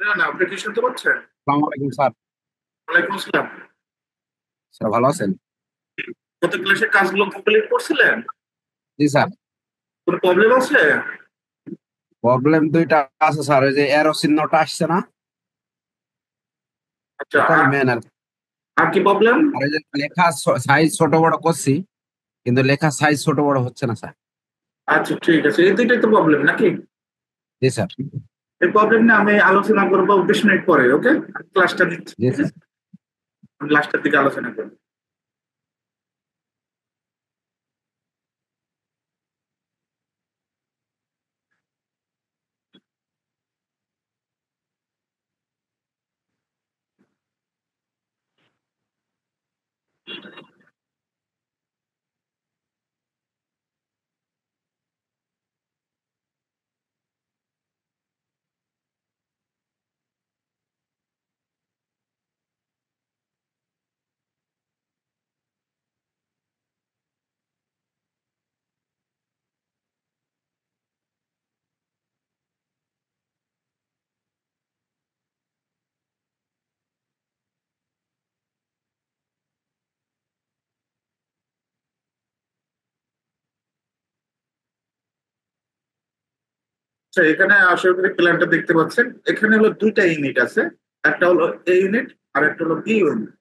না না, আপনি কি শুনতে পাচ্ছেন? আসসালামু আলাইকুম স্যার। ওয়ালাইকুম আসসালাম। স্যার ভালো আছেন? গত ক্লাসের কাজগুলো কমপ্লিট করছিলেন? জি স্যার। কোনো প্রবলেম আছে? প্রবলেম দুইটা আছে স্যার, ওই যে এরো চিহ্নটা আসছে না, আচ্ছা, এটাই আর মেন আর কি। আর কি প্রবলেম? আর এই যে লেখা সাইজ ছোট বড় করছি, কিন্তু লেখা সাইজ ছোট বড় হচ্ছে না স্যার। আচ্ছা ঠিক আছে, এই দুইটাই তো প্রবলেম নাকি? জি স্যার। এই প্রবলেম নিয়ে আমি আলোচনা করবো 20 মিনিট পরে, ওকে? ক্লাসটা দিচ্ছি, জি ঠিক স্যার। আছে? আমি লাস্টের দিকে আলোচনা করবো। আচ্ছা, এখানে আশা করি প্ল্যানটা দেখতে পাচ্ছেন। এখানে হলো দুইটা ইউনিট আছে, একটা হলো এ ইউনিট আর একটা হলো বি ইউনিট।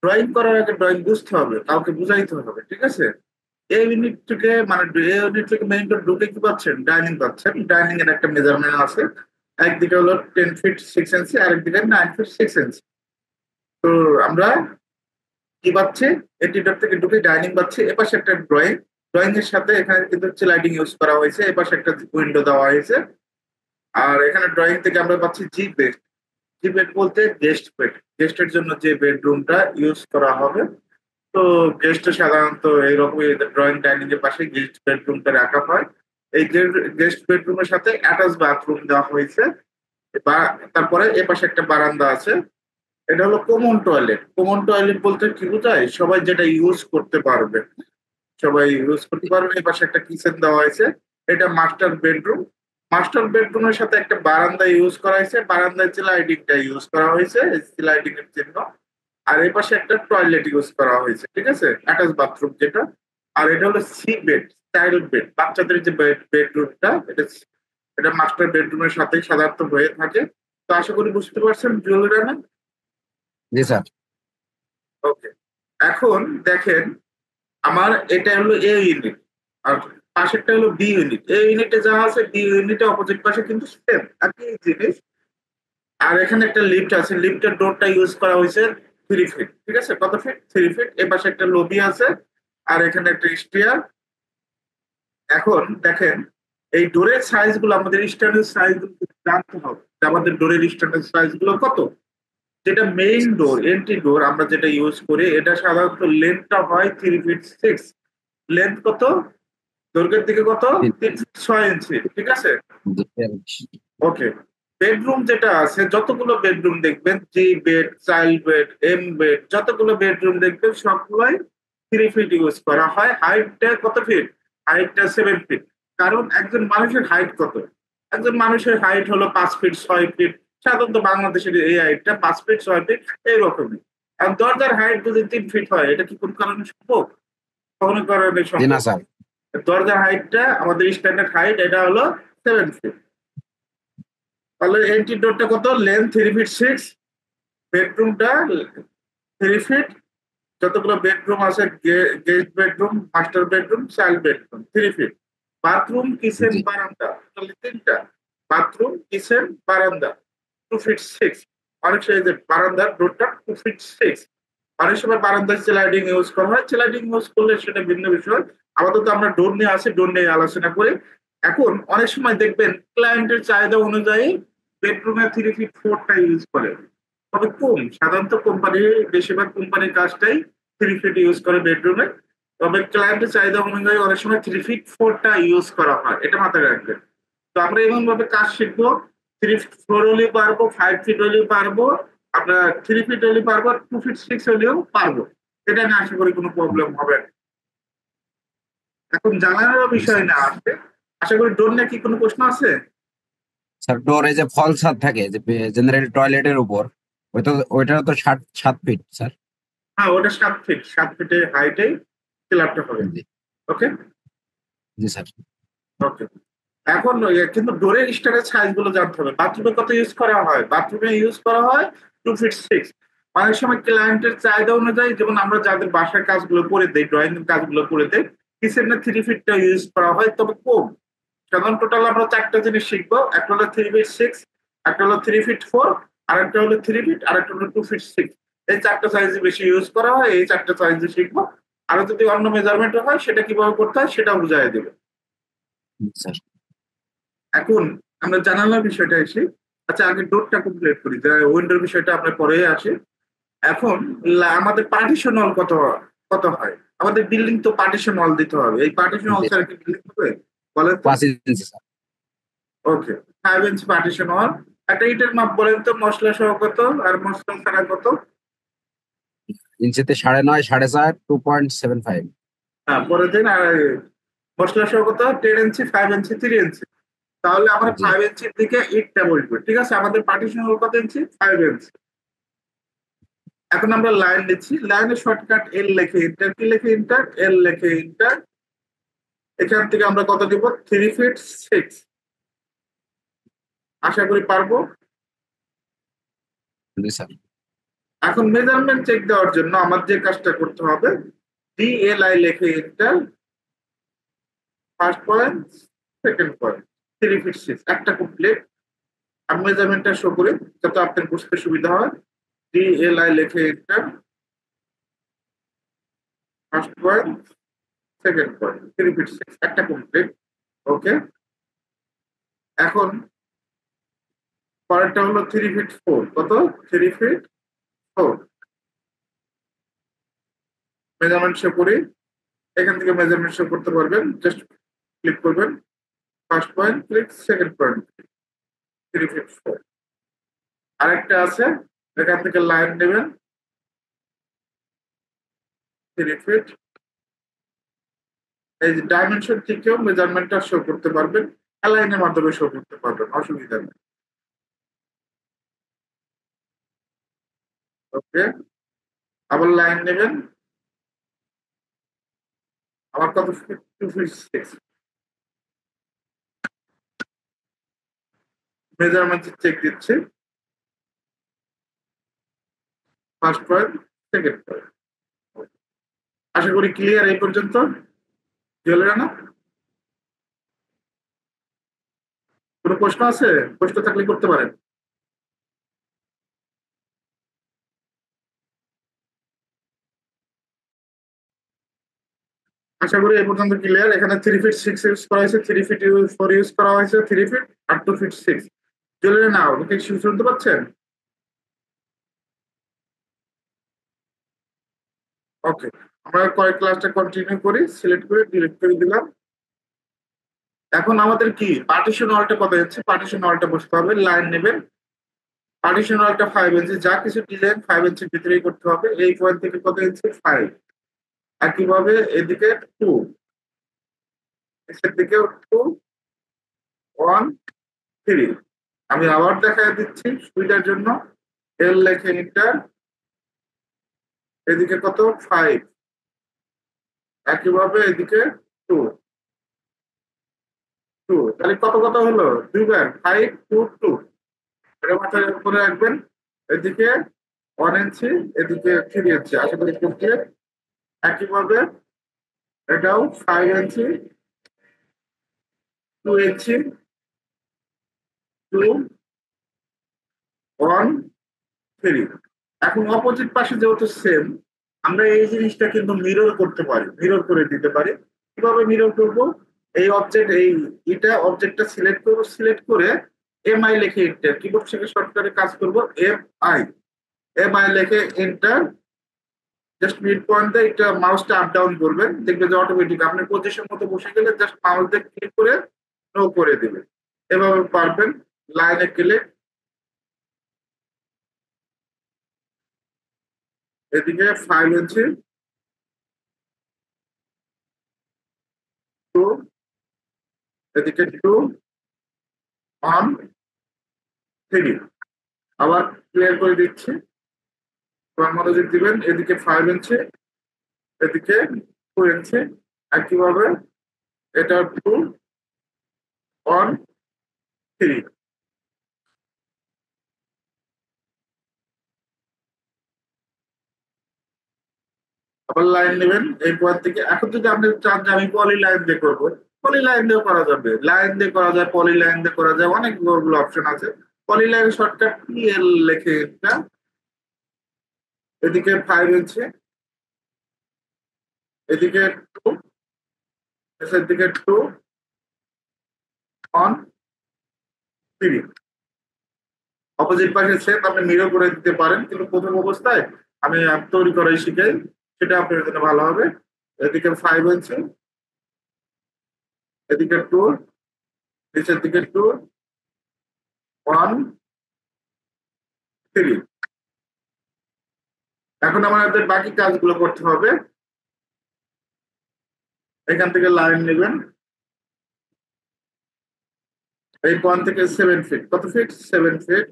ড্রয়িং করার আগে ড্রয়িং বুঝতে হবে, কাউকে বুঝাইতে হবে, ঠিক আছে? এই ইউনিট থেকে মানে এই ইউনিট থেকে মেইন ডোর ঢুকে কি পাচ্ছেন? ডাইনিং পাচ্ছেন। ডাইনিং এর একটা মেজারমেন্ট আছে, একদিকে হলো 10 ফিট 6 ইঞ্চি, আরেকদিকে 9 ফিট 6 ইঞ্চি। তো আমরা কি পাচ্ছি? এডিটর থেকে ঢুকে ডাইনিং পাচ্ছি, এপাশে একটা ড্রয়িং। ড্রয়িং এর সাথে এখানে কিন্তু হচ্ছে লাইটিং ইউজ করা হয়েছে, এপাশে একটা উইন্ডো দেওয়া হয়েছে। আর এখানে ড্রয়িং থেকে আমরা পাচ্ছি জি বেড। জি বেড বলতে গেস্ট বেড, গেস্টের জন্য যে বেডরুমটা ইউজ করা হবে। তো গেস্ট সাধারণত এইরকম ড্রয়িং ডাইনিং এর পাশে গেস্ট বেডরুমটা রাখা হয়। এই গেস্ট বেডরুমের সাথে অ্যাটাচ বাথরুম দেওয়া হয়েছে। বা তারপরে এ পাশে একটা বারান্দা আছে। এটা হলো কমন টয়লেট। কমন টয়লেট বলতে কি বোঝায়? সবাই যেটা ইউজ করতে পারবে, সবাই ইউজ করতে পারবে। এই পাশে একটা কিচেন দেওয়া হয়েছে। এটা মাস্টার বেডরুম। মাস্টার বেডরুমের সাথে একটা বারান্দা ইউজ করা হয়েছে, বারান্দায় যে লাইটিংটা ইউজ করা হয়েছে লাইটিং এর জন্য। আর এই পাশে একটা টয়লেট ইউজ করা হয়েছে, ঠিক আছে, অ্যাটাচ বাথরুম যেটা। আর এটা হলো সি বেড, চাইল্ড বেড, বাচ্চাদের যে বেডরুমটা, এটা এটা মাস্টার বেডরুমের সাথেই সাধারণত হয়ে থাকে। তো আশা করি বুঝতে পারছেন জুয়েল রানা। জি স্যার। ওকে, এখন দেখেন, আমার এটা হলো এ ইউনিট, আর পাশেরটা হলো বি ইউনিট। এ ইউনিটে যা আছে বি ইউনিটে অপোজিট পাশে কিন্তু সেম একই জিনিস। আর এখানে একটা লিফট আছে, লিফটের ডোরটা ইউজ করা হয়েছে 3 ফিট, ঠিক আছে? কত ফিট? 3 ফিট। এ পাশে একটা লবি আছে, আর এখানে একটা স্টেয়ার। এখন দেখেন, এই ডোরের সাইজ গুলো, আমাদের স্ট্যান্ডার্ড সাইজ জানতে হবে যে আমাদের ডোরের স্ট্যান্ডার্ড সাইজ গুলো কত। যেটা মেইন ডোর, এন্ট্রি ডোর আমরা যেটা ইউজ করি, এটা সাধারণত লেন্থটা হয় 3 ফিট 6। লেন্থ কত? দৈর্ঘ্যের দিকে কত? জি 3 ফিট 6 ইঞ্চি, ঠিক আছে? জি। ওকে। বেডরুম যেটা আছে, যতগুলো বেডরুম দেখবেন, G bed, child bed, M bed, যতগুলো বেডরুম দেখবেন সবগুলাই 3 ফিট ইউজ করা হয়। হাইটটা কত ফিট? হাইটটা 7 ফিট। কারণ একজন মানুষের হাইট কত? একজন মানুষের হাইট হলো 5 ফিট 6 ফিট। সাধারণত বাংলাদেশের এই হাইটটা 5 ফিট 6 ফিট এইরকমই। আর দরজার হাইট যদি 3 ফিট হয়, এটা কি কোন কারণে সম্ভব? কোনো কারণে জি না সম্ভব না। স্যার। দরজার হাইটটা, আমাদের স্ট্যান্ডার্ড হাইট, এটা হলো 7 ফিট। তাহলে এন্ট্রি ডোরটা কত? লেন্থ 3 ফিট 6, বেডরুমটা 3 ফিট। যতগুলো বেডরুম আছে, guest bedroom, master bedroom, child bedroom, 3 feet. Bathroom, kitchen, জি বারান্দা, টোটালি তিনটা। বাথরুম, কিচেন, বারান্দা, 2 ফিট 6। অনেক সময় যে বারান্দার ডোরটা 2 ফিট 6। অনেক সময় বারান্দার স্লাইডিং ইউজ করা হয়, স্লাইডিং ইউজ করলে সেটা ভিন্ন বিষয়। আপাতত আমরা ডোর নিয়ে আসি, ডোর নিয়ে আলোচনা করি। এখন অনেক সময় দেখবেন ক্লায়েন্টের চাহিদা অনুযায়ী বেডরুমে 3 ফিট 4টা ইউজ করে, তবে কম। সাধারণত কোম্পানি, বেশিরভাগ কোম্পানির কাজটাই 3 ফিট ইউজ করে বেডরুমে। তবে ক্লায়েন্টের চাহিদা অনুযায়ী অনেক সময় 3 ফিট 4টা ইউজ করা হয়, এটা মাথায় রাখবেন। তো আমরা এমন ভাবে কাজ শিখবো, 3 ফিট 4 হলেও পারবো, 5 ফিট হলেও পারবো, আমরা 3 ফিট হলেও পারবো, 2 ফিট 6 হলেও পারবো। এটা নিয়ে আশা করি কোনো প্রবলেম হবে না। এখন জানানোর জি বিষয় স্যার। না আসবে। আশা করি ডোর নিয়ে কি কোনো প্রশ্ন আছে? স্যার ডোরে যে ফল ছাদ থাকে যে জেনারেল টয়লেটের উপর, ওইটা তো 7 ফিট স্যার। হ্যাঁ, ওটা 7 ফিট, 7 ফিটের হাইটে পিলারটা হবে। জি। ওকে। জি স্যার। ওকে। এখন কিন্তু ডোরের স্টারের সাইজ গুলো জানতে হবে। বাথরুমে কত ইউজ করা হয়? বাথরুমে ইউজ করা হয় 2 ফিট 6। অনেক সময় ক্লায়েন্টের চাহিদা অনুযায়ী, যেমন আমরা যাদের বাসার কাজগুলো করে দেই, ড্রয়িং এর কাজগুলো করে দেই, কিচেনে 3 ফিটটা ইউজ করা হয়, তবে কম। সাধারণ টোটাল আমরা 4টা জিনিস শিখবো। একটা হলো 3 ফিট 6, একটা হলো 3 ফিট 4, আর একটা হলো 3 ফিট, আর একটা হলো 2 ফিট 6। এই 4টা সাইজ বেশি ইউজ করা হয়, এই 4টা সাইজ শিখবো। আরো যদি অন্য মেজারমেন্ট হয় সেটা কিভাবে করতে হয় সেটা বুঝাই দেবে। জি স্যার। এখন আমরা জানালার বিষয়টা এসে, আচ্ছা আগে ডোরটা কমপ্লিট করি, উইন্ডোর বিষয়টা আমরা পরে আসি। এখন আমাদের পার্টিশন ওয়াল কত কত হয়? আমাদের বিল্ডিং তো পার্টিশন ওয়াল দিতে হবে। এই পার্টিশন ওয়াল জি ছাড়া স্যার। কি বিল্ডিং হবে? বলেন তো। 5 ইঞ্চি স্যার। ওকে। 5 ইঞ্চ পার্টিশন ওয়াল। একটা ইটের মাপ বলেন তো, মশলা সহ কত আর মশলা ছাড়া কত? ইঞ্চিতে 9.5, 4.5, 2.75। হ্যাঁ, পরে দিন। আর মশলা সহ কত? 10 ইঞ্চি, 5 ইঞ্চি, 3 ইঞ্চি। তাহলে আমরা জি 5 ইঞ্চির দিকে ইটটা বসবো। ঠিক আছে, আমাদের পার্টিশন ওয়াল কত ইঞ্চি? 5 ইঞ্চি। এখন আমরা লাইন দিচ্ছি, লাইনের শর্টকাট এল লেখে ইন্টার, কি লেখে ইন্টার? এল লেখে ইন্টার। এখান থেকে আমরা কত দিব? 3 ফিট 6। আশা করি পারবো। জি স্যার। এখন মেজারমেন্ট চেক দেওয়ার জন্য আমার যে কাজটা করতে হবে, ডিএলআই লেখে enter. First point, second point, 3 feet 6, একটা কমপ্লিট। আমি মেজারমেন্টটা শো করি যাতে আপনার বুঝতে সুবিধা হয়। ডিএলআই লেখে enter. First point, second point, 3 feet 6, একটা কমপ্লিট। ওকে। এখন পরেরটা হলো 3 ফিট 4, কত? 3 ফিট 4 মেজারমেন্ট শো করি। এখান থেকে মেজারমেন্ট শো করতে পারবেন, জাস্ট ক্লিক করবেন। First point click, second point, 3 feet 4। আরেকটা আছে, এখান থেকে লাইন নেবেন, 3 ফিট। এই যে ডাইমেনশন থেকেও মেজারমেন্টটা শো করতে পারবেন, অ্যালাইনের মাধ্যমে শো করতে পারবেন, অসুবিধা নেই। ওকে। আবার লাইন নেবেন, আমার কত ফিট? 2 ফিট 6। মেজারমেন্ট চেক দিচ্ছি। First point, second point. আশা করি ক্লিয়ার এই পর্যন্ত। চলে না? কোনো প্রশ্ন আছে? প্রশ্ন থাকলে করতে পারেন। আশা করি এই পর্যন্ত ক্লিয়ার। এখানে 3 ফিট 6 ইউজ করা হয়েছে, 3 ফিট 4 ইউজ করা হয়েছে, 3 ফিট আর 2 ফিট 6। চলে না? ওকে, শুনতে পাচ্ছেন? ওকে। আমরা কয়েক ক্লাসটা কন্টিনিউ করি, সিলেক্ট করে ডিলিট করে দিলাম। এখন আমাদের কি পার্টিশন ওয়ালটা কত হচ্ছে? পার্টিশন ওয়ালটা বসতে হবে, লাইন নেবেন। পার্টিশন ওয়ালটা 5 ইঞ্চি, যা কিছু ডিজাইন 5 ইঞ্চির ভিতরেই করতে হবে। এই পয়েন্ট থেকে কত ইঞ্চি? 5। একইভাবে এদিকে 2, নিচের দিকেও 2, 1, 3। আমি আবার দেখা দিচ্ছি সুবিধার জন্য। এল লেখে ইন্টার। এদিকে কত? 5। একইভাবে এদিকে 2, 2। তাহলে কত কত হলো? দুইবার 5 2 2। এটা মাথায় করে রাখবেন। এদিকে 1 ইঞ্চি, এদিকে 3 ইঞ্চি। আশা করি কমপ্লিট। একইভাবে এটাও 5 ইঞ্চি, 2 ইঞ্চি, 2, 1, 3। এখন অপোজিট পাশে যেহেতু সেম, আমরা এই জিনিসটা কিন্তু মিরর করতে পারি, মিরর করে দিতে পারি। কিভাবে মিরর করব? এই অবজেক্ট, এই এটা অবজেক্টটা সিলেক্ট করব, সিলেক্ট করে এমআই লিখে এন্টার, কিবোর্ড থেকে শর্টকাটে কাজ করব। এমআই, এমআই লিখে এন্টার। জাস্ট মিড পয়েন্টে এটা মাউসটা আপ ডাউন করবেন, দেখবেন যে অটোমেটিক আপনার পজিশন মতো বসে গেলে জাস্ট মাউস দিয়ে ক্লিক করে নো করে দিবে। এভাবে পারবেন। লাইনে ক্লিক, এদিকে 5 ইঞ্চি, 2, এদিকে 2, 1, 3। আবার ক্লিয়ার করে দিচ্ছি, মনোযোগ দিবেন। এদিকে 5 ইঞ্চি, এদিকে 2 ইঞ্চি, একইভাবে এটা 2, 1, 3। আবার লাইন নেবেন এই পয়েন্ট থেকে। এখন যদি আপনি চান যে আমি পলি লাইন দিয়ে করবো, পলি লাইন দিয়েও করা যাবে, লাইন দিয়ে করা যায়, পলি লাইন দিয়ে করা যায়, অনেকগুলো অপশন আছে। পলি লাইন শর্টকাট PL লিখে এটা, এদিকে 5 ইঞ্চি, এদিকে 2, এর দিকে 2, 1, 3। অপোজিট পাশে সেম আপনি মিরর করে দিতে পারেন, কিন্তু প্রথম অবস্থায় আমি তৈরি করাই শিখাই, সেটা আপনার জন্য ভালো হবে। এদিকে 5 ইঞ্চি, এদিকে 2, নিচের দিকে 2, 1, 3। এখন আমাদের বাকি কাজগুলো করতে হবে। এখান থেকে লাইন নেবেন এই পয়েন্ট থেকে 7 ফিট। কত ফিট? 7 ফিট।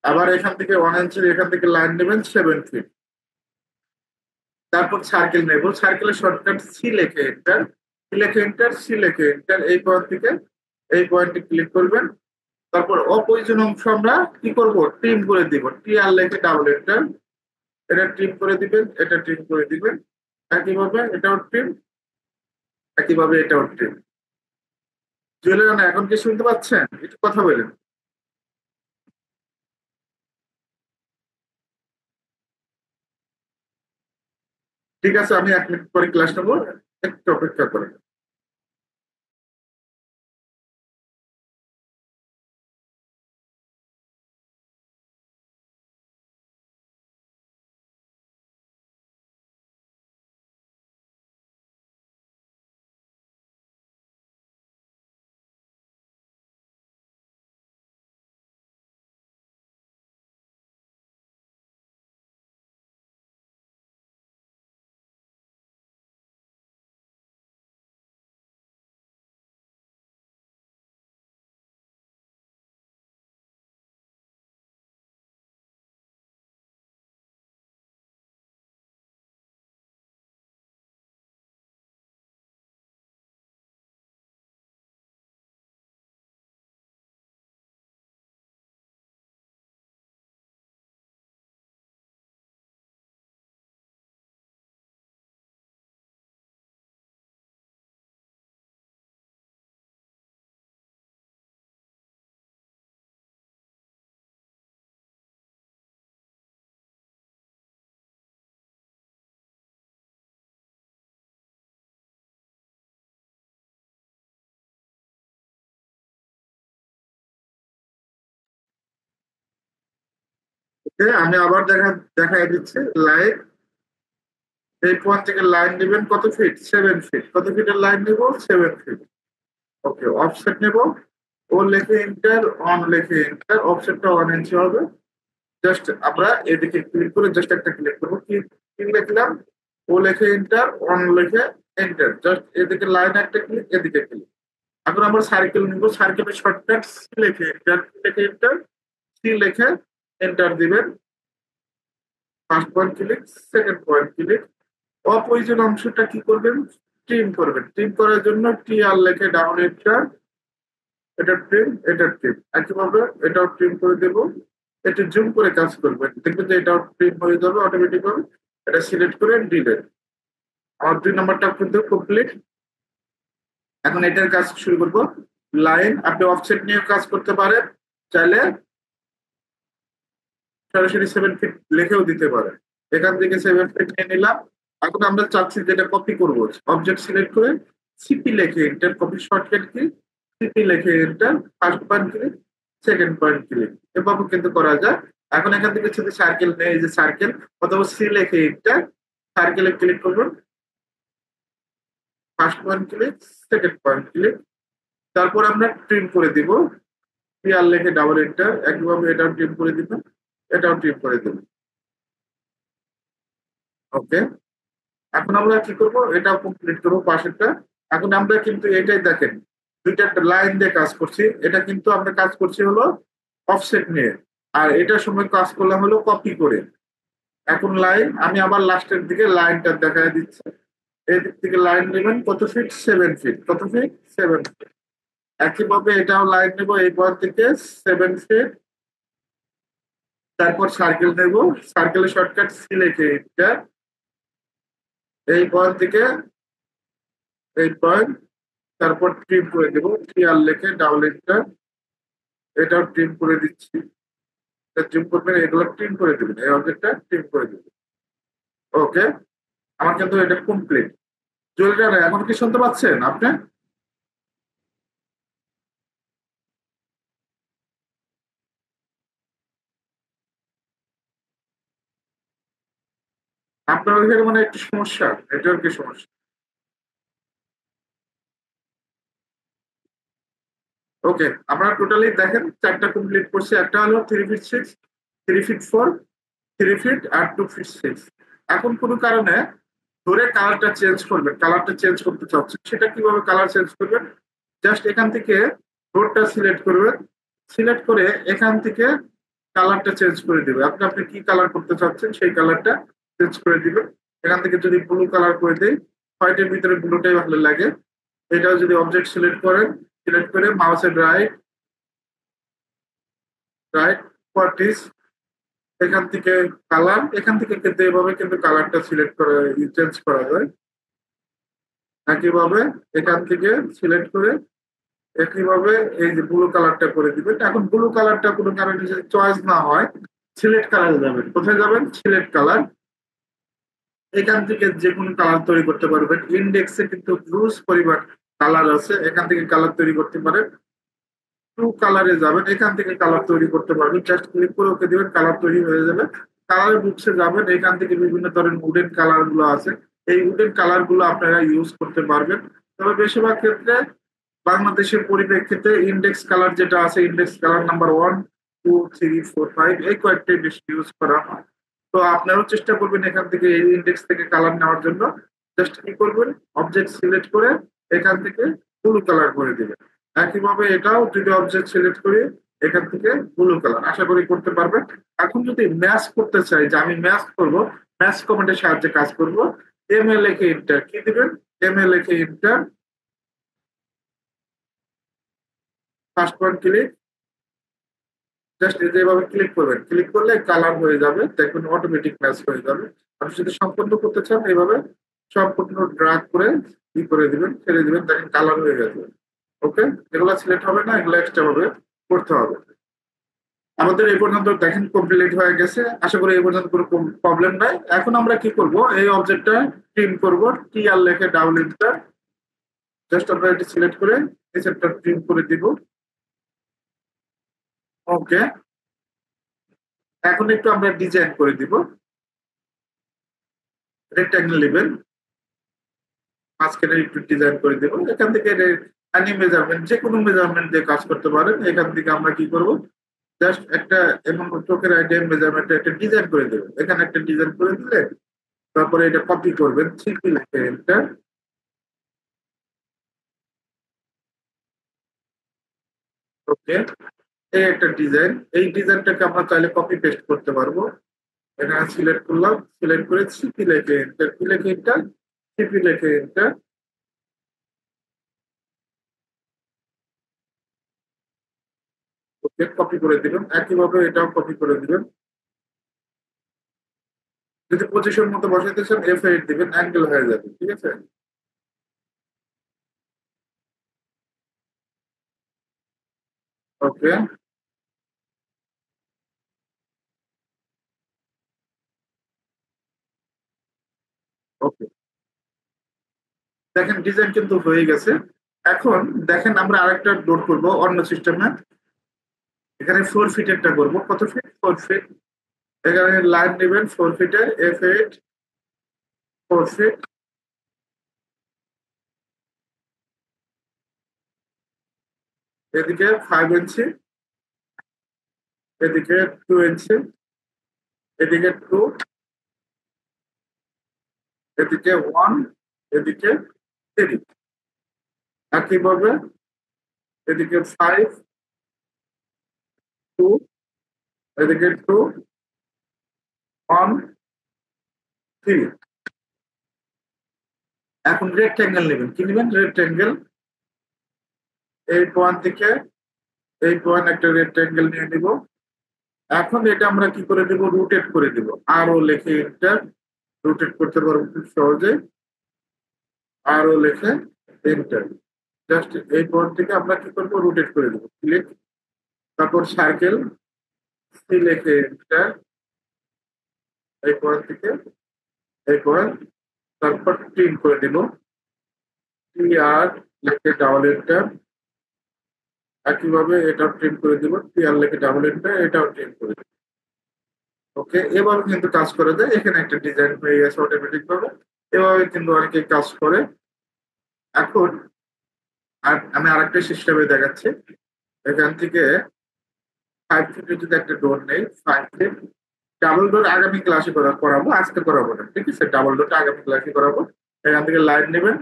আবার এখান থেকে 1 ইঞ্চি, এখান থেকে লাইন নেবেন 7 ফিট। তারপর সার্কেল নেব, সার্কেলের শর্টকাট সি লেখে এন্টার, সি লেখে এন্টার, সি লেখে এন্টার। এই পয়েন্ট থেকে এই পয়েন্টে ক্লিক করবেন। তারপর অপ্রয়োজনীয় অংশ আমরা কি করব? ট্রিম করে দিব। টি আর লেখে ডাবল এন্টার, এটা ট্রিম করে দিবেন, এটা ট্রিম করে দিবেন। একইভাবে এটাও ট্রিম, একইভাবে এটাও ট্রিম। জুয়েলের রানা এখন কি শুনতে পাচ্ছেন? একটু কথা বলেন। ঠিক আছে, আমি 1 মিনিট পরে ক্লাস নেবো, একটু অপেক্ষা করেন। আমি আবার দেখাই দিচ্ছি। লাইন এই পয়েন্ট থেকে লাইন নেবেন কত ফিট? 7 ফিট। কত ফিটের লাইন নেব? 7 ফিট। ওকে, অফসেট নেব। ও লেখে এন্টার, অন লেখে এন্টার, অফসেটটা 1 ইঞ্চি হবে। জাস্ট আমরা এদিকে ক্লিক করে জাস্ট একটা ক্লিক করবো। কি কি লিখলাম? ও লেখে এন্টার, অন লেখে এন্টার, জাস্ট এদিকে লাইন একটা ক্লিক, এদিকে ক্লিক। এখন আমরা সার্কেল নিব, সার্কেলের শর্টকাট সি লেখে এন্টার, লেখে এন্টার, সি লেখে এন্টার দিবেন। First point click, second point click. অপ্রয়োজনীয় অংশটা কি করবেন? ট্রিম করবেন। ট্রিম করার জন্য টি আর লেখে ডাউন এন্টার, এটা ট্রিম, এটা ট্রিম। একইভাবে এটাও ট্রিম করে দেব। একটু জুম করে কাজ করবেন, দেখবেন যে এটাও ট্রিম হয়ে যাবে অটোমেটিক্যালি। এটা সিলেক্ট করে ডিলেট। আমার 2 নম্বরটা কিন্তু কমপ্লিট। এখন এটার কাজ শুরু করব। লাইন আপনি অফসেট নিয়ে কাজ করতে পারেন, চাইলে সরাসরি 7 ফিট লিখেও দিতে পারেন। এখান থেকে 7 ফিট নিয়ে নিলাম। এখন আমরা চাচ্ছি যেটা কপি করব, অবজেক্ট সিলেক্ট করে সিপি লিখে enter, copy shortcut key CP লিখে enter, first point click, second point click. এভাবে কিন্তু করা যায়। এখন এখান থেকে যদি সার্কেল নেই, এই যে সার্কেল, অথবা সি লিখে এন্টার, সার্কেলে ক্লিক করবেন, first point click, second point click. তারপর আমরা ট্রিম করে দিব, পি আর লিখে ডাবল এন্টার, একইভাবে এটাও ট্রিম করে দিবেন, এটাও ট্রিম করে দেবেন। ওকে, এখন আমরা কি করব? এটা কমপ্লিট করবো পাশেরটা। এখন আমরা কিন্তু এটাই দেখেন, দুইটা লাইন দিয়ে কাজ করছি, এটা কিন্তু আমরা কাজ করছি হলো অফসেট নিয়ে, আর এটার সময় কাজ করলাম হলো কপি করে। এখন লাইন আমি আবার লাস্টের দিকে লাইনটা দেখায় দিচ্ছি। এই দিক থেকে লাইন নেবেন কত ফিট, 7 ফিট। কত ফিট? 7 ফিট। একইভাবে এটাও লাইন নেবো এই পয়েন্ট থেকে 7 ফিট। তারপর সার্কেল নেব, সার্কেলের শর্টকাট সিলেক্ট এইটা, এই পয়েন্ট থেকে এই পয়েন্ট, তারপর ট্রিম করে দেবো, আর লেখে ডাবল এন্টার, এটাও ট্রিম করে দিচ্ছি। ট্রিম করবেন, এগুলো ট্রিম করে দেবেন, এই অবজেক্টটা ট্রিম করে দেবেন। ওকে, আমার কিন্তু এটা কমপ্লিট। জুয়েলটা এখন কি শুনতে পাচ্ছেন আপনি? আপনার ওইখানে মানে একটু সমস্যা, নেটওয়ার্কের সমস্যা। ওকে, আপনারা টোটালি দেখেন চারটা কমপ্লিট করছে। একটা হলো 3 ফিট 6, 3 ফিট 4, 3 ফিট আর 2 ফিট 6। এখন কোনো কারণে ধরে কালারটা চেঞ্জ করবেন, কালারটা চেঞ্জ করতে চাচ্ছেন, সেটা কিভাবে কালার চেঞ্জ করবেন? জাস্ট এখান থেকে রোডটা সিলেক্ট করবেন, সিলেক্ট করে এখান থেকে কালারটা চেঞ্জ করে দিবে। আপনি আপনি কি কালার করতে চাচ্ছেন সেই কালারটা চেঞ্জ করে দিবেন। এখান থেকে যদি ব্লু কালার করে দেই, হোয়াইটের ভিতরে ব্লুটাই ভালো লাগে। এটাও যদি অবজেক্ট সিলেক্ট করেন, সিলেক্ট করে মাউসের রাইট রাইট প্রপার্টিজ, এখান থেকে কালার, এখান থেকে কিন্তু এভাবে কিন্তু কালারটা সিলেক্ট করা, চেঞ্জ করা যায়। একইভাবে এখান থেকে সিলেক্ট করে একইভাবে এই যে ব্লু কালারটা করে দিবেন। এখন ব্লু কালারটা কোনো কারণে যদি চয়েস না হয়, সিলেক্ট কালারে যাবেন। কোথায় যাবেন? Select colour. এখান থেকে যে কোনো কালার তৈরি করতে পারবেন। ইন্ডেক্সে কিন্তু হিউজ পরিমাণ কালার আছে, এখান থেকে কালার তৈরি করতে পারেন। টু কালারে যাবেন, এখান থেকে কালার তৈরি করতে পারবেন। জাস্ট ক্লিক করে ওকে দিবেন, কালার তৈরি হয়ে যাবে। কালার বুকসে যাবেন, এখান থেকে বিভিন্ন ধরনের উডেন কালার গুলো আছে, এই উডেন কালার গুলো আপনারা ইউজ করতে পারবেন। তবে বেশিরভাগ ক্ষেত্রে বাংলাদেশের পরিপ্রেক্ষিতে ইন্ডেক্স কালার যেটা আছে, ইন্ডেক্স কালার নাম্বার 1 2 3 4 5, এই কয়েকটাই বেশি ইউজ করা হয়। তো আপনারাও চেষ্টা করবেন এখান থেকে এই ইন্ডেক্স থেকে কালার নেওয়ার জন্য। জাস্ট কি করবেন, অবজেক্ট সিলেক্ট করে এখান থেকে ব্লু কালার করে দিবেন। একইভাবে এটাও যদি অবজেক্ট সিলেক্ট করি, এখান থেকে ব্লু কালার, আশা করি করতে পারবেন। এখন যদি ম্যাচ করতে চাই যে আমি ম্যাচ করব, ম্যাচ কমান্ডের সাহায্যে কাজ করব। এম এ লিখে ইন্টার কি দিবেন, এম এ লিখে inter, first point click, just যেভাবে ক্লিক করবেন, ক্লিক করলে কালার হয়ে যাবে, দেখবেন অটোমেটিক ম্যাচ হয়ে যাবে। আপনি যদি সম্পূর্ণ করতে চান এইভাবে সম্পূর্ণ ড্রাগ করে ই করে দিবেন, ছেড়ে দিবেন, দেখেন কালার হয়ে গেছে। ওকে, এগুলো সিলেক্ট হবে না, এগুলো এক্সট্রা ভাবে করতে হবে। আমাদের এই পর্যন্ত দেখেন কমপ্লিট হয়ে গেছে, আশা করি এই পর্যন্ত কোনো প্রবলেম নাই। এখন আমরা কি করব, এই অবজেক্টটা ট্রিম করব, টি আর লেখে ডাবল এন্টার, জাস্ট আমরা এটি সিলেক্ট করে নিচেরটা ট্রিম করে দিব। ওকে, এখন একটু আমরা ডিজাইন করে দিব, রেক্টাঙ্গেল নেবেন, মাঝখানে একটু ডিজাইন করে দেব। এখান থেকে এনি মেজারমেন্ট, যে কোনো মেজারমেন্ট দিয়ে কাজ করতে পারেন। এখান থেকে আমরা কি করব, জাস্ট একটা এবং চোখের আইডিয়া মেজারমেন্ট একটা ডিজাইন করে দেব। এখানে একটা ডিজাইন করে দিলে তারপরে এটা কপি করবেন, সিপি লিখে এন্টার। ওকে, এই একটা ডিজাইন, এই ডিজাইনটাকে আমরা চাইলে কপি পেস্ট করতে পারবো। এখানে সিলেক্ট করলাম, সিলেক্ট করে সিপি লিখে এন্টার, কি লিখে এন্টার, সিপি লিখে এন্টার। ওকে, কপি করে দিবেন, একইভাবে এটাও কপি করে দিবেন। যদি পজিশন মতো বসাইতে চান F8 দিবেন, অ্যাঙ্গেল হয়ে যাবে, ঠিক আছে। ওকে, ওকে, দেখেন ডিজাইন কিন্তু হয়ে গেছে। এখন দেখেন আমরা আরেকটা লোড করব অন্য সিস্টেমে। এখানে 4 ফিটেরটা করবো, কত ফিট? 4 ফিট। এখানে লাইন নেবেন 4 ফিটের, F8, 4 ফিট, এদিকে 5 ইঞ্চি, এদিকে 2 ইঞ্চি, এদিকে 2, এদিকে 1, এদিকে 3। একইভাবে এদিকে 5 2 এদিকে 2 1 3। এখন রেক্টেঙ্গেল নেবেন, কি নেবেন? রেক্টেঙ্গেল। এই পয়েন্ট থেকে এই পয়েন্ট একটা রেক্টেঙ্গেল নিয়ে নিব। এখন এটা আমরা কি করে দিব? রোটেট করে দিব। আরও লিখে এন্টার। রোটেট করতে পারবো খুব সহজে। আরও লিখে এন্টার। জাস্ট এই পয়েন্ট থেকে আমরা কি করবো? রোটেট করে দিব। ক্লিক। তারপর সার্কেল, সি লিখে এন্টার। এই পয়েন্ট থেকে এই পয়েন্ট, তারপর প্রিন্ট করে দিব। টি আর লিখে ডাবল এন্টার। একইভাবে এটা প্রিন্ট করে দিব। টি আর লিখে ডাবল এন্টার, এটাও প্রিন্ট করে দিব। ওকে, এভাবে কিন্তু কাজ করে দেয়। এখানে একটা ডিজাইন হয়ে গেছে অটোমেটিক ভাবে। এভাবে কিন্তু অনেকে কাজ করে। এখন আর আমি আরেকটা সিস্টেমে দেখাচ্ছি। এখান থেকে 5 ফিটের যদি একটা ডোর নেই, 5 ফিট। ডাবল ডোর আগামী ক্লাসে করাবো, আজকে করাবো না, ঠিক আছে? ডাবল ডোরটা আগামী ক্লাসে করাবো। এখান থেকে লাইন নেবেন,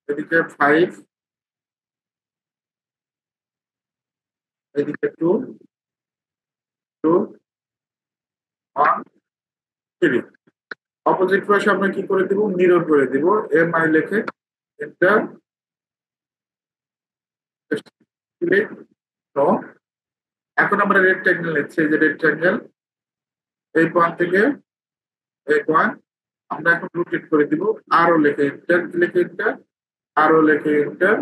এদিকে 5, এদিকে 2 2 1 3। অপোজিট পাশে আমরা কি করে দিব? মিরর করে দিব। এম আই লিখে এন্টার। ক্লিক। নো। এখন আমরা রেক্টেঙ্গেল নিচ্ছি, এই যে রেক্টেঙ্গেল। এই পয়েন্ট থেকে এই পয়েন্ট আমরা এখন রোটেট করে দিব। আরো লিখে এন্টার, লিখে এন্টার, আরো লিখে এন্টার।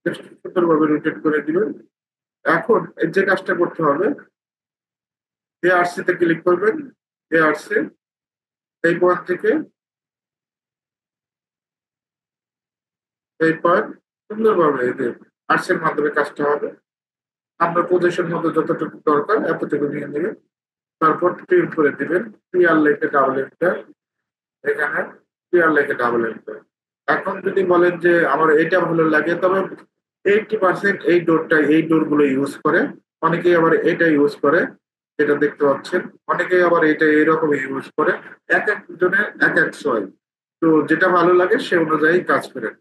জাস্ট সুন্দরভাবে রোটেট করে দিবেন। এখন এই যে কাজটা করতে হবে, এআরসি তে ক্লিক করবেন। এআরসি, এই পয়েন্ট থেকে এই পয়েন্ট সুন্দরভাবে এই যে আর্টস এর মাধ্যমে কাজটা হবে। আপনার পজিশন মতো যতটুকু দরকার এতটুকু নিয়ে নেবেন। তারপর প্রিন্ট করে দিবেন। পিআর লিখে ডাবল এন্টার। এখানে পিআর লিখে ডাবল এন্টার। এখন যদি বলেন যে আমার এটা ভালো লাগে, তবে 80% এই ডোরটা, এই ডোর গুলো ইউজ করে। অনেকেই আবার এটা ইউজ করে, যেটা দেখতে পাচ্ছেন। অনেকেই আবার এটা এইরকম ইউজ করে। এক এক জনের এক এক চয়েস। তো যেটা ভালো লাগে সে অনুযায়ী কাজ করেন।